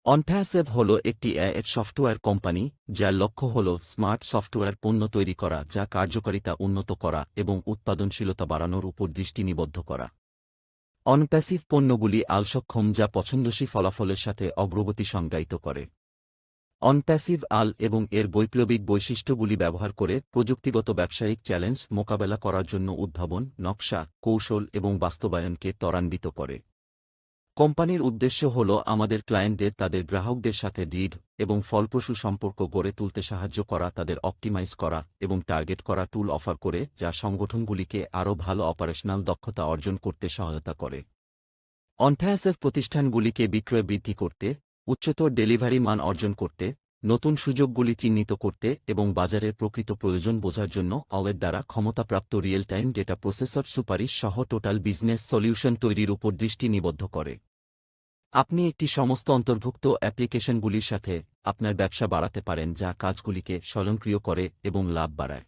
অনপ্যাসিভ হল একটি AI software company যার লক্ষ্য হল স্মার্ট সফটওয়্যার পণ্য তৈরি করা যা কার্যকারিতা উন্নত করা এবং উৎপাদনশীলতা বাড়ানোর উপর দৃষ্টি নিবদ্ধ করা। অনপ্যাসিভ পণ্যগুলি আলসক্ষম যা পছন্দসই ফলাফলের সাথে অগ্রগতি সংজ্ঞায়িত করে। অনপ্যাসিভ আল এবং এর বৈপ্লবিক বৈশিষ্ট্যগুলি ব্যবহার করে প্রযুক্তিগত ব্যবসায়িক চ্যালেঞ্জ মোকাবেলা করার জন্য উদ্ভাবন, নকশা, কৌশল এবং বাস্তবায়নকে ত্বরান্বিত করে। কোম্পানির উদ্দেশ্য হল আমাদের ক্লায়েন্টদের তাদের গ্রাহকদের সাথে দৃঢ় এবং ফলপ্রসূ সম্পর্ক গড়ে তুলতে সাহায্য করা, তাদের অপটিমাইজ করা এবং টার্গেট করা টুল অফার করে যা সংগঠনগুলিকে আরও ভালো অপারেশনাল দক্ষতা অর্জন করতে সহায়তা করে। অনপ্যাসিভ প্রতিষ্ঠানগুলিকে বিক্রয় বৃদ্ধি করতে, উচ্চতর ডেলিভারি মান অর্জন করতে, নতুন সুযোগগুলি চিহ্নিত করতে এবং বাজারের প্রকৃত প্রয়োজন বোঝার জন্য অওয়ের দ্বারা ক্ষমতাপ্রাপ্ত রিয়েল টাইম ডেটা প্রসেসর সুপারিশ সহ টোটাল বিজনেস সলিউশন তৈরির উপর দৃষ্টি নিবদ্ধ করে। আপনি একটি সমস্ত অন্তর্ভুক্ত অ্যাপ্লিকেশনগুলির সাথে আপনার ব্যবসা বাড়াতে পারেন যা কাজগুলিকে স্বয়ংক্রিয় করে এবং লাভ বাড়ায়।